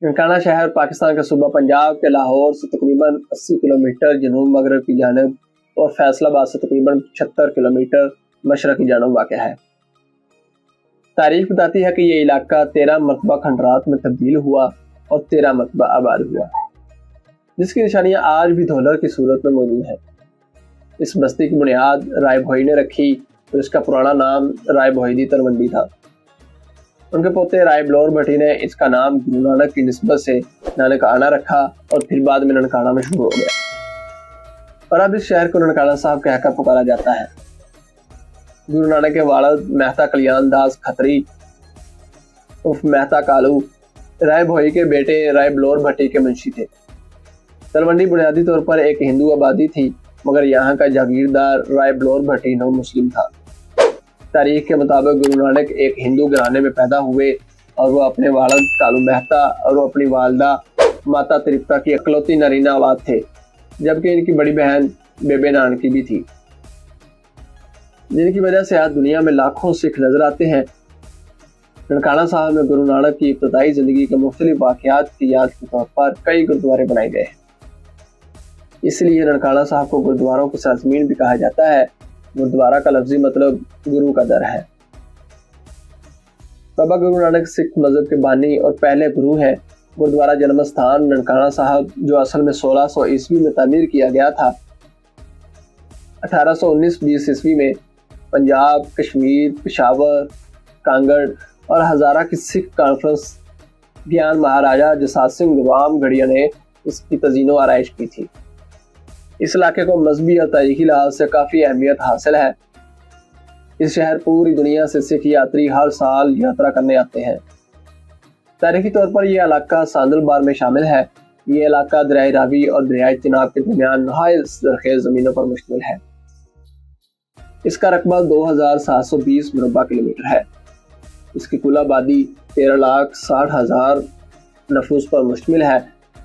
ननकाना शहर पाकिस्तान के सूबा पंजाब के लाहौर से तकरीबन 80 किलोमीटर जनूब मगरब की जानब और फैसलाबाद से तकरीबन 76 किलोमीटर मशरक की जानब वाक़ है। तारीख बताती है कि ये इलाका 13 मरतबा खंडरात में तब्दील हुआ और 13 मरतबा आबाद हुआ, जिसकी निशानियाँ आज भी धौलर की सूरत में मौजूद हैं। इस बस्ती की बुनियाद राय भोई ने रखी और इसका पुराना नाम राय भोईदी तरवंडी था। उनके पोते राय बलोर भट्टी ने इसका नाम गुरु नानक की निस्बत से ननकाना रखा और फिर बाद में ननकाना मशहूर हो गया और अब इस शहर को ननकाना साहब कहकर पुकारा जाता है। गुरु नानक के वालिद मेहता कल्याण दास खत्री उर्फ मेहता कालू राय भोई के बेटे राय बलोर भट्टी के मुंशी थे। तलवंडी बुनियादी तौर पर एक हिंदू आबादी थी, मगर यहाँ का जागीरदार राय बलोर भट्टी नौ मुस्लिम था। तारीख के मुताबिक गुरु नानक एक हिंदू घराने में पैदा हुए और वो अपने वालिद कालू मेहता और वो अपनी वालदा माता तृप्ता की इकलौती नरीना औलाद थे, जबकि इनकी बड़ी बहन बेबे नानकी भी थी, जिनकी वजह से आज दुनिया में लाखों सिख नजर आते हैं। ननकाना साहब में गुरु नानक की इब्तदाई जिंदगी के मुख्तलिफ वाक़यात की याद के तौर पर कई गुरुद्वारे बनाए गए हैं। इसलिए ननकाना साहब को गुरुद्वारों की सरजमीन भी कहा जाता है। गुरुद्वारा का लफ्जी मतलब गुरु का दर है। बाबा गुरु नानक सिख मजहब के बानी और पहले गुरु हैं। गुरुद्वारा जन्म स्थान ननकाना साहब, जो असल में 1600 ईस्वी में तामीर किया गया था, 1819-20 ईस्वी में पंजाब, कश्मीर, पेशावर, कांगड़ और हजारा की सिख कॉन्फ्रेंस ज्ञान महाराजा जसात सिंह गुलाम गढ़िया ने इसकी तज़ीनो आराइश की थी। इस इलाके को मजहबी और तारीखी लिहाज से काफ़ी अहमियत हासिल है। इस शहर पूरी दुनिया से सिख यात्री हर साल यात्रा करने आते हैं। तारीखी तौर पर यह इलाका सांदलबार में शामिल है। ये इलाका दरियाए रावी और दरियाए चिनाब के दरमियान नहायत ज़रख़ेज़ ज़मीनों पर मुश्तमिल है। इसका रकबा 2720 मुरबा किलोमीटर है। इसकी कुल आबादी 13,60,000 नफूस पर मुश्तमिल है,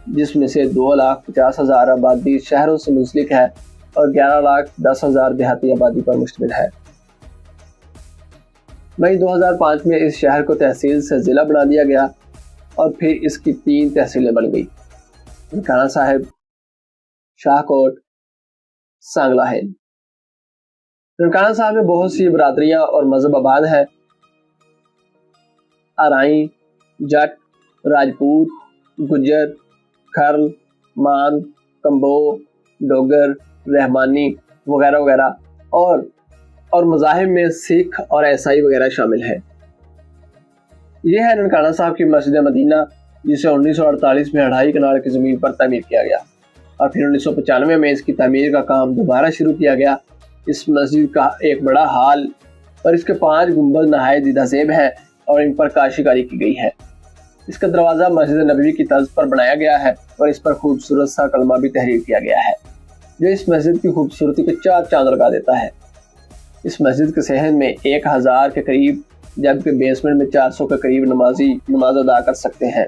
जिसमें से 2,50,000 आबादी शहरों से मुंसलिक है और 11,10,000 देहाती आबादी पर मुश्तमिल है। मई 2005 में इस शहर को तहसील से ज़िला बना दिया गया और फिर इसकी 3 तहसीलें बन गई: ननकाना साहिब, शाहकोट, सांगला हिल। ननकाना साहब में बहुत सी बरादरियां और मजहब आबाद हैं। आराई, जट, राजपूत, गुज्जर, खर्ल, मान, कंबो, डोगर, रहमानी वगैरह वगैरह और मज़ाहिब में सिख और ईसाई वगैरह शामिल है। यह है ननकाना साहब की मस्जिद मदीना, जिसे 1948 में 2.5 कनाल की ज़मीन पर तामीर किया गया और फिर 1995 में इसकी तामीर का काम दोबारा शुरू किया गया। इस मस्जिद का एक बड़ा हाल और इसके 5 गुंबद नहायत दिदासेब हैं और इन पर काशीकारी की गई है। इसका दरवाज़ा मस्जिद नबवी की तर्ज पर बनाया गया है और इस पर खूबसूरत सा कलमा भी तहरीर किया गया है, जो इस मस्जिद की खूबसूरती को 4 चांद लगा देता है। इस मस्जिद के सहन में 1000 के करीब, जबकि बेसमेंट में 400 के करीब नमाजी नमाज अदा कर सकते हैं।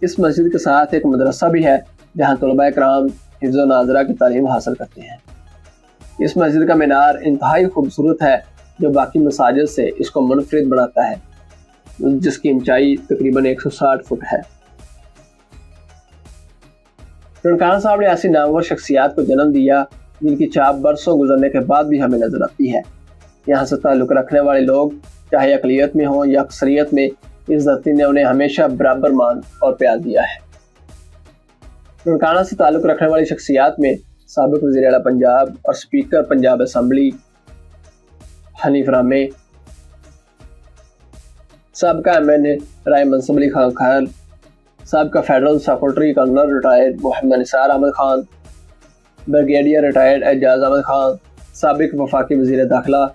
इस मस्जिद के साथ एक मदरसा भी है, जहाँ तलबा इकराम हिफ्ज़ व नाज़रा की तालीम हासिल करते हैं। इस मस्जिद का मीनार इंतहाई खूबसूरत है, जो बाकी मसाजिद से इसको मुनफरिद बनाता है, जिसकी ऊंचाई तकरीबन 160 फुट है। ननकाना साहब ने ऐसी नामवर शख्सियात को जन्म दिया जिनकी छाप बरसों गुजरने के बाद भी हमें नजर आती है। यहाँ से ताल्लुक़ रखने वाले लोग चाहे अक़लियत में हों या अक्सरियत में, इस धरती ने उन्हें हमेशा बराबर मान और प्यार दिया है। ननकाना से ताल्लुक़ रखने वाली शख्सियात में साबिक़ वज़ीर आला पंजाब और स्पीकर पंजाब असम्बली हनीफ रामे, साबिक़ा MNA राय मंसूर अली खान खैर, साबिक़ा federal secretary colonel retired Mohammad Nisar Ahmad Khan, brigadier retired Ejaz Ahmad Khan, साबिक़ वफाकी वज़ीर दाखिला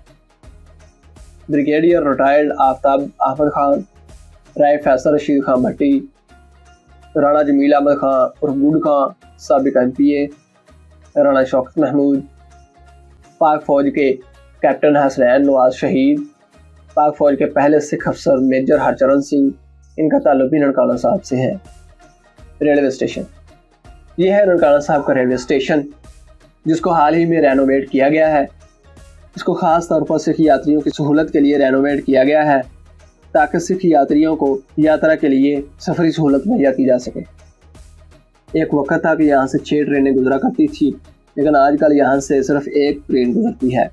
ब्रिगेडियर रिटायर्ड आफ्ताब अहमद खान, राय फैसल रशीद खान भट्टी, राणा जमील अहमद खान उर्फ गुड खान, साबिक़ MPA राणा शौकत महमूद, पाक फ़ौज के कैप्टन हसनैन नवाज शहीद, पाक फ़ौज के पहले सिख अफसर मेजर हरचरण सिंह, इनका ताल्लुक भी ननकाना साहब से है। रेलवे स्टेशन, ये है ननकाना साहब का रेलवे स्टेशन, जिसको हाल ही में रेनोवेट किया गया है। इसको ख़ास तौर पर सिख यात्रियों की सहूलत के लिए रेनोवेट किया गया है। تاکہ سکھ یاتریوں کو یاترا کے لیے سفری سہولت مہیا کی جا سکے۔ ایک وقت تھا کہ یہاں سے 6 ٹرینیں گزرا کرتی تھی، لیکن آج کل یہاں سے صرف ایک ٹرین گزرتی ہے۔